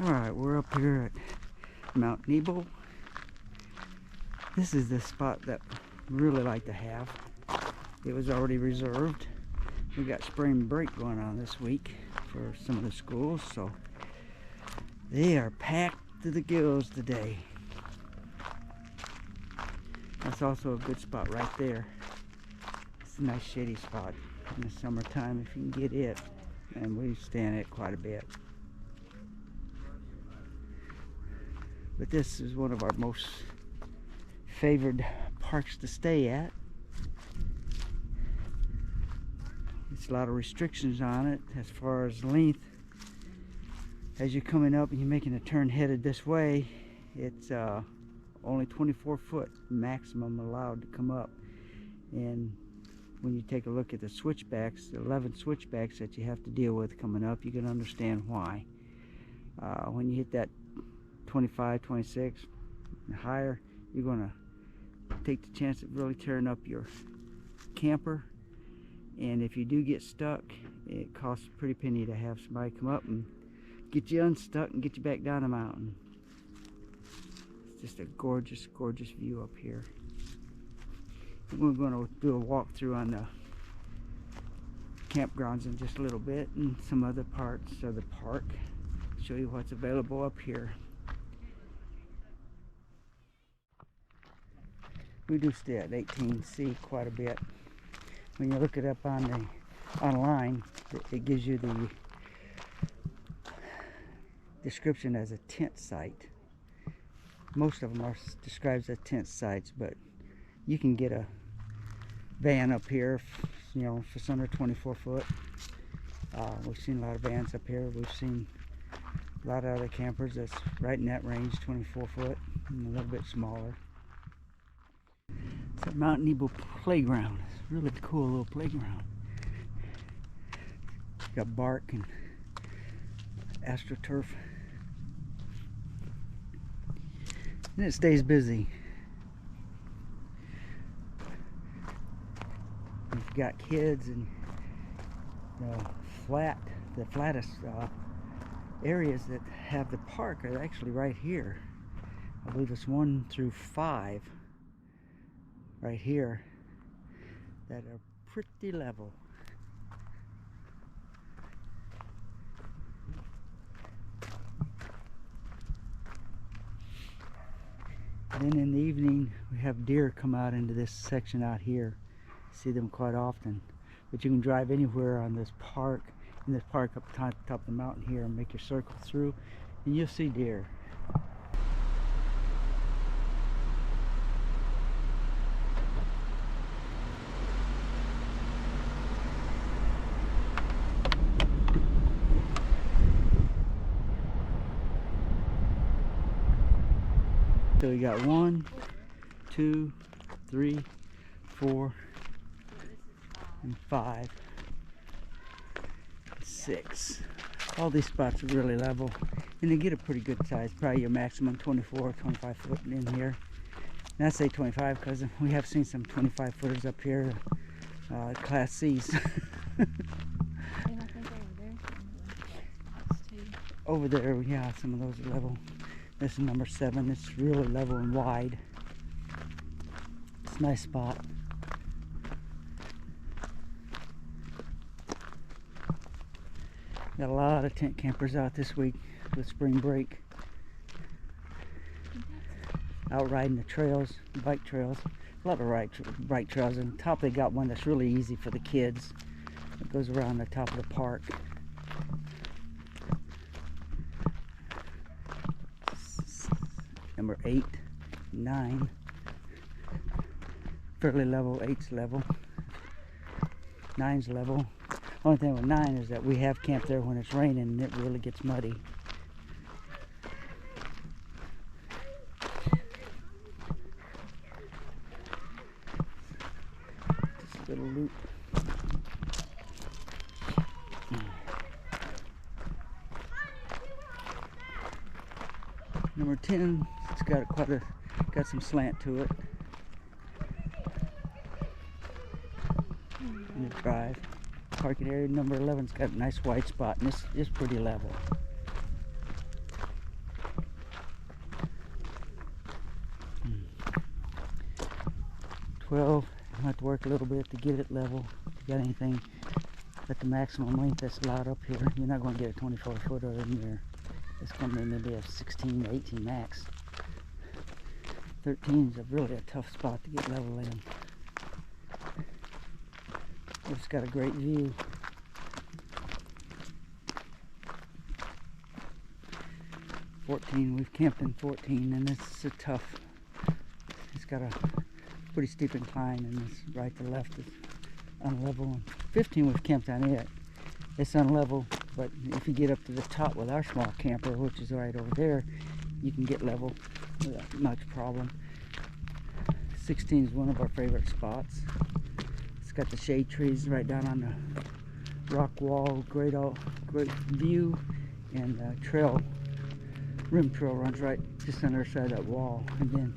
Alright, we're up here at Mount Nebo. This is the spot that we really like to have. It was already reserved. We got spring break going on this week for some of the schools, so they are packed to the gills today. That's also a good spot right there. It's a nice shady spot in the summertime if you can get it, and we stand it quite a bit. But this is one of our most favored parks to stay at. There's a lot of restrictions on it as far as length. As you're coming up and you're making a turn headed this way, it's only 24 foot maximum allowed to come up. And when you take a look at the switchbacks, the 11 switchbacks that you have to deal with coming up, you can understand why. When you hit that 25, 26 and higher, you're going to take the chance of really tearing up your camper. And if you do get stuck, it costs a pretty penny to have somebody come up and get you unstuck and get you back down the mountain. It's just a gorgeous, gorgeous view up here. We're going to do a walkthrough on the campgrounds in just a little bit and some other parts of the park. Show you what's available up here. We do stay at 18C quite a bit. When you look it up on online, it gives you the description as a tent site. Most of them are described as tent sites, but you can get a van up here, you know, for it's under 24 foot. We've seen a lot of vans up here. We've seen a lot of other campers that's right in that range, 24 foot, and a little bit smaller. It's a Mount Nebo playground. It's a really cool little playground. Got bark and astroturf. And it stays busy. If you've got kids, and the flattest areas that have the park are actually right here. I believe it's 1 through 5 right here that are pretty level. Then in the evening we have deer come out into this section out here. See them quite often, but you can drive anywhere on this park, in this park up top of the mountain here, and make your circle through and you'll see deer. So we got 1, 2, 3, 4, and 5, 6. All these spots are really level, and they get a pretty good size, probably your maximum 24 or 25 foot in here. And I say 25 because we have seen some 25 footers up here, Class C's. Over there, yeah, some of those are level. This is number 7. It's really level and wide. It's a nice spot. Got a lot of tent campers out this week with spring break. Out riding the trails, bike trails. A lot of bike trails. And on top they got one that's really easy for the kids. It goes around the top of the park. Number 8, 9. Fairly level, 8's level. 9's level. Only thing with 9 is that we have camped there when it's raining and it really gets muddy. Just a little loop. Number 10, it's got got some slant to it. And the drive. Parking area. Number 11's got a nice white spot, and this is pretty level. Hmm. 12, you have to work a little bit to get it level. If you got anything at the maximum length that's allowed up here, you're not going to get a 24 footer in there. It's going to maybe a 16, 18 max. 13 is really a tough spot to get level in. It's got a great view. 14, we've camped in 14, and it's a tough. It's got a pretty steep incline, and it's right to left is unlevel. And 15, we've camped on it. It's unlevel, but if you get up to the top with our small camper, which is right over there, you can get level without much problem. 16 is one of our favorite spots. It's got the shade trees right down on the rock wall, great view, and rim trail runs right just on the other side of that wall. And then,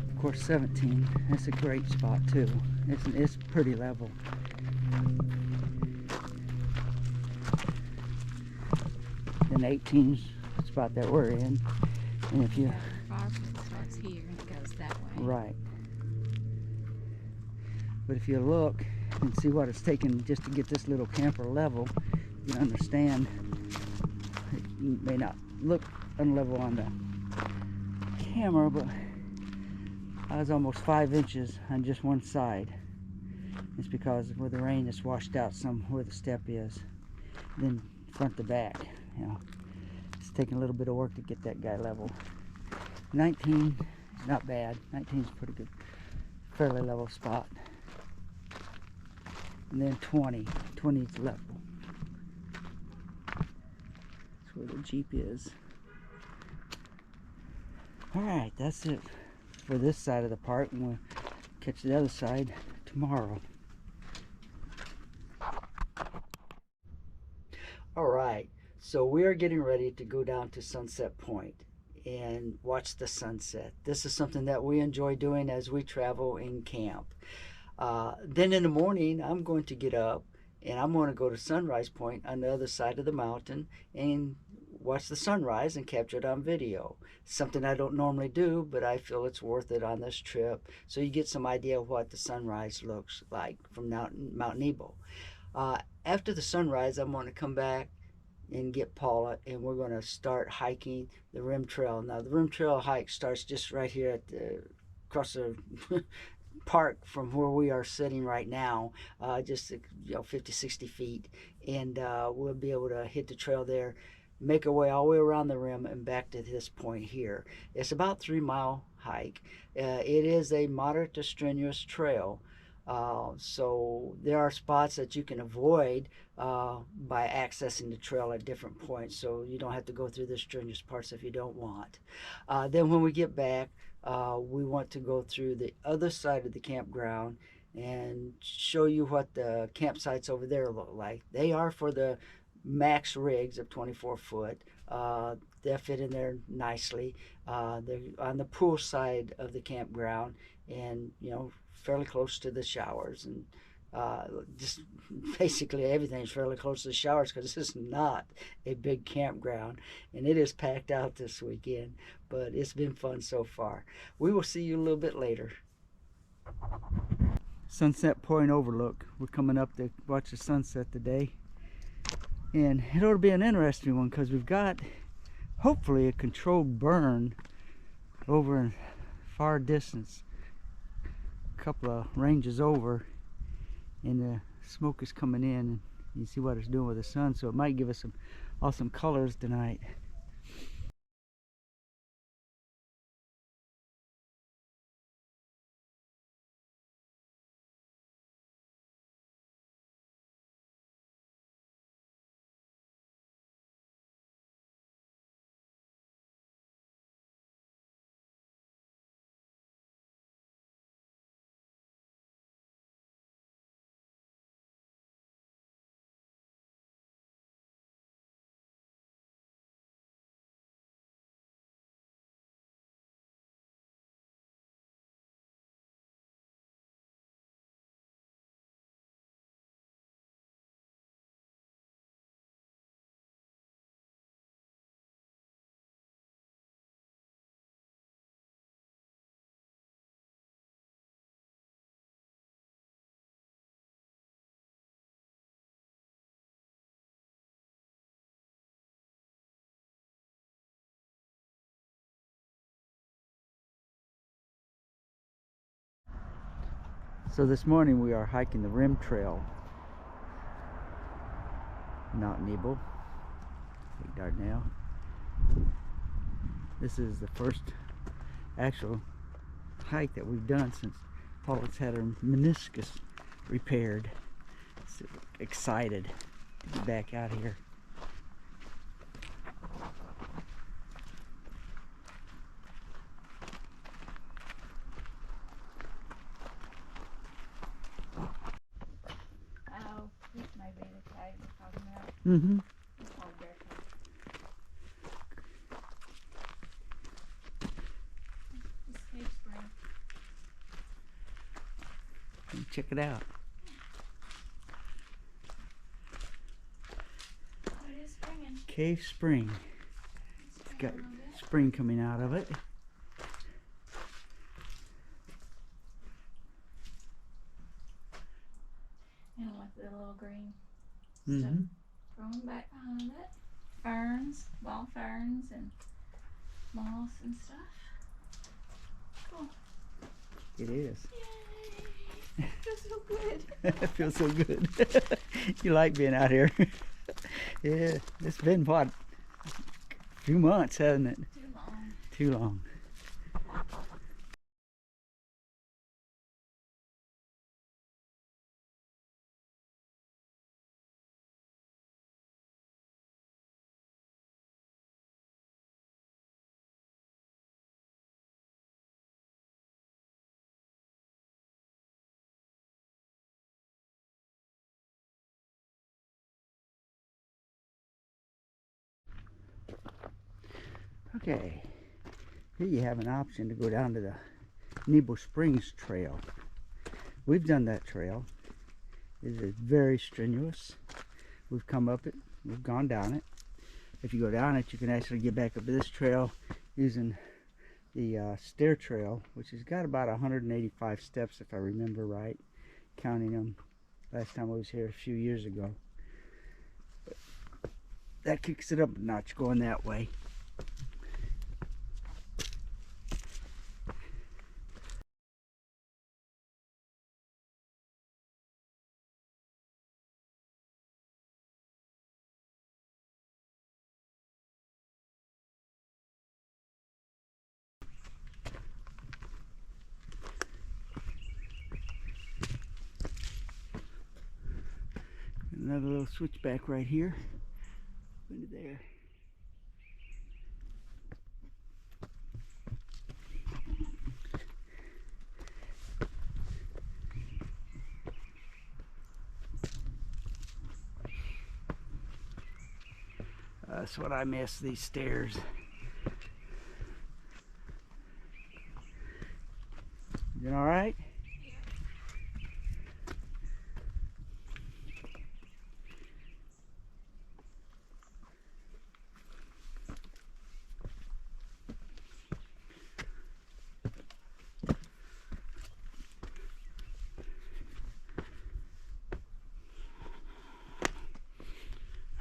of course, 17, that's a great spot too. It's pretty level. Then 18's the spot that we're in, and if you starts here and it goes that way. Right. But if you look and see what it's taken just to get this little camper level, you understand it may not look unlevel on the camera, but I was almost 5 inches on just one side. It's because where the rain is washed out some where the step is, then front to back. You know, it's taking a little bit of work to get that guy level. 19 is not bad. 19 is a pretty good, fairly level spot. And then 20 is level. That's where the Jeep is. Alright, that's it for this side of the park, and we'll catch the other side tomorrow. Alright, so we are getting ready to go down to Sunset Point and watch the sunset. This is something that we enjoy doing as we travel and camp. Then in the morning, I'm going to get up and I'm going to go to Sunrise Point on the other side of the mountain and watch the sunrise and capture it on video. Something I don't normally do, but I feel it's worth it on this trip, so you get some idea of what the sunrise looks like from Mount Nebo. After the sunrise, I'm going to come back and get Paula, and we're going to start hiking the rim trail. Now the rim trail hike starts just right here at across the park from where we are sitting right now, just 50-60 feet, and we'll be able to hit the trail there, make our way all the way around the rim and back to this point here. It's about 3-mile hike. It is a moderate to strenuous trail, so there are spots that you can avoid by accessing the trail at different points, so you don't have to go through the strenuous parts if you don't want. Then when we get back, we want to go through the other side of the campground and show you what the campsites over there look like. They are for the max rigs of 24 foot. They'll fit in there nicely. They're on the pool side of the campground, and fairly close to the showers, and just basically everything's fairly close to the showers because this is not a big campground, and it is packed out this weekend, but it's been fun so far. We will see you a little bit later. Sunset Point overlook. We're coming up to watch the sunset today. And it ought to be an interesting one because we've got hopefully a controlled burn over in far distance, a couple of ranges over, and the smoke is coming in, and you see what it's doing with the sun, so it might give us some awesome colors tonight. So this morning we are hiking the rim trail, Mount Nebo, Lake Dardanelle. This is the first actual hike that we've done since Paula's had her meniscus repaired. So excited to get back out here. This may be the cave we're talking about. Mm-hmm. It's called Bear Cave. This cave spring. Check it out. Oh, it is springing. Cave spring. It's got spring coming out of it. And with the little green Mm-hmm. stuff growing back behind it. Ferns, wild ferns, and moss and stuff. Cool. It is. Yay! Feels so good. It feels so good. You like being out here. Yeah, it's been what? A few months, hasn't it? Too long. Too long. Okay, here you have an option to go down to the Nebo Springs Trail. We've done that trail. It is very strenuous. We've come up it, we've gone down it. If you go down it, you can actually get back up to this trail using the stair trail, which has got about 185 steps if I remember right, counting them last time I was here a few years ago. But that kicks it up a notch going that way. Another little switchback right here. Into there. That's what I miss, these stairs. You doing all right?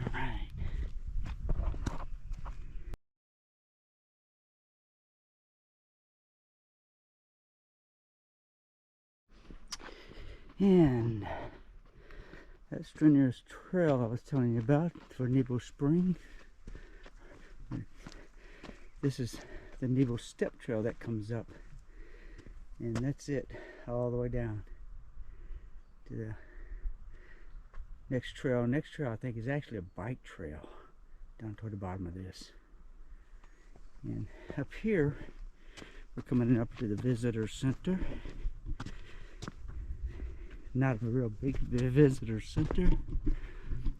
All right. And that strenuous trail I was telling you about for Nebo Spring. This is the Nebo Step Trail that comes up. And that's it, all the way down to the next trail. Next trail I think is actually a bike trail down toward the bottom of this. And up here, we're coming up to the visitor center. Not a real big visitor center,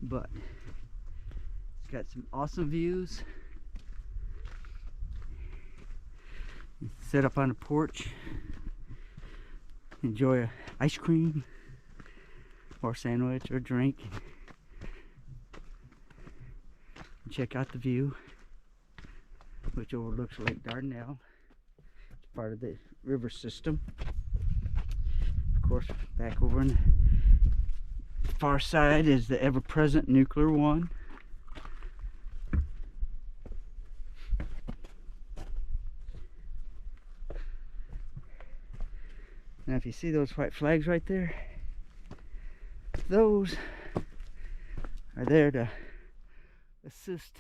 but it's got some awesome views. Set up on the porch, enjoy a ice cream or sandwich or drink. Check out the view, which overlooks Lake Dardanelle. It's part of the river system. Of course, back over on the far side is the ever-present nuclear one. Now if you see those white flags right there, those are there to assist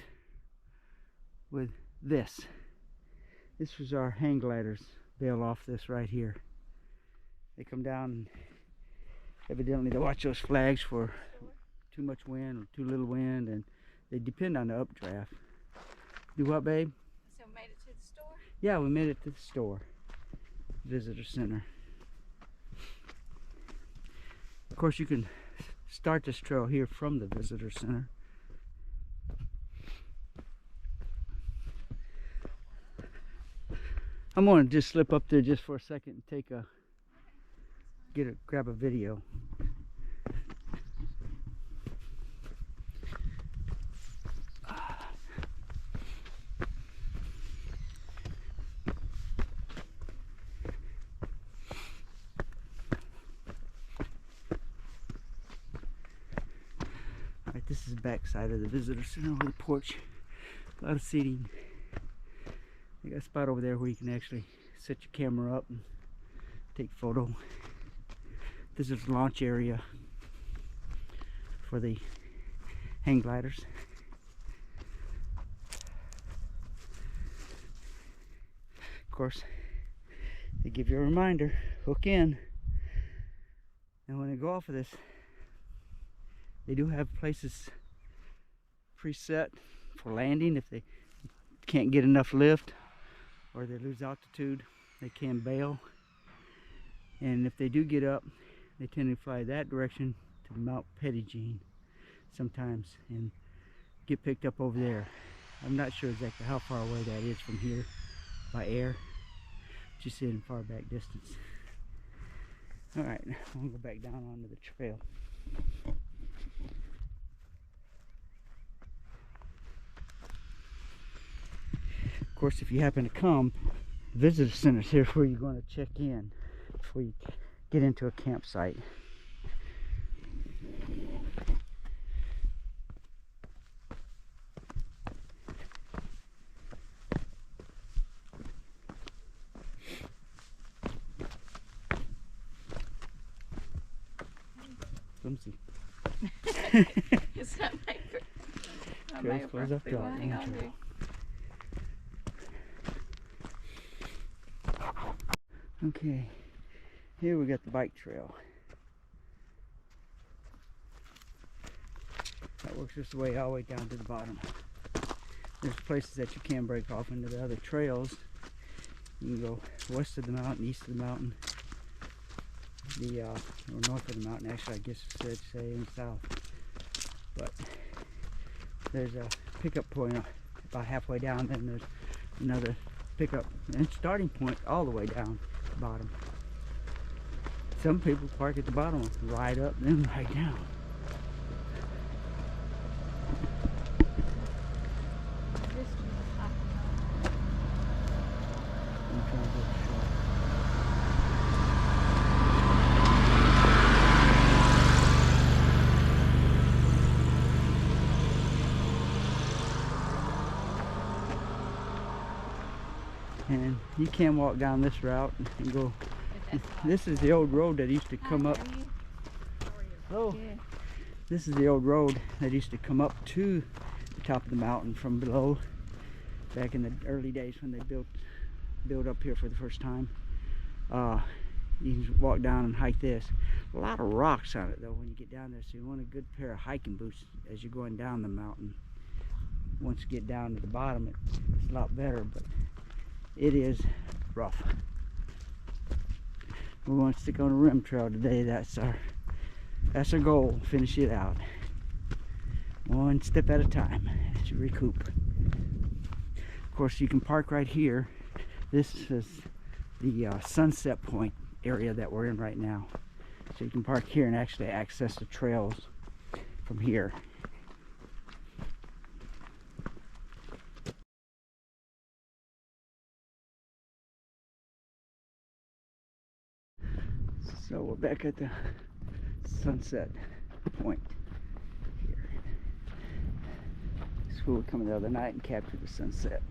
with this. This was our hang gliders bail off this right here. They come down and evidently they watch those flags for too much wind or too little wind, and they depend on the updraft. Do what, babe? So we made it to the store? Yeah, we made it to the store. Visitor center. Of course, you can start this trail here from the visitor center. I'm going to just slip up there just for a second and grab a video. Alright, this is the back side of the visitor center with a porch. A lot of seating. They got a spot over there where you can actually set your camera up and take photo. This is the launch area for the hang gliders. Of course, they give you a reminder, hook in. And when they go off of this, they do have places preset for landing. If they can't get enough lift or they lose altitude, they can bail. And if they do get up, they tend to fly that direction to Mount Pettigene sometimes and get picked up over there. I'm not sure exactly how far away that is from here by air. Just see it in far back distance. Alright, I'm going to go back down onto the trail. Of course, if you happen to come, visitor centers here where you're going to check in before you get into a campsite. Flimsy. It's not my Close up drop. Okay, here we got the bike trail. That works this way all the way down to the bottom. There's places that you can break off into the other trails. You can go west of the mountain, east of the mountain, or north of the mountain. Actually, I guess I should say in the south. But there's a pickup point about halfway down, then there's another pickup and starting point all the way down to the bottom. Some people park at the bottom, ride up, then ride down. And you can walk down this route and go. This is the old road that used to come up Hello. Good. This is the old road that used to come up to the top of the mountain from below back in the early days when they built up here for the first time. You can walk down and hike this. A lot of rocks on it though when you get down there, so you want a good pair of hiking boots as you're going down the mountain. Once you get down to the bottom, it's a lot better, but it is rough. We want to stick on a rim trail today. That's our goal. Finish it out one step at a time as you recoup. Of course, you can park right here. This is the sunset point area that we're in right now, so you can park here and actually access the trails from here. So we're back at the sunset point here. This is where we come the other night and captured the sunset.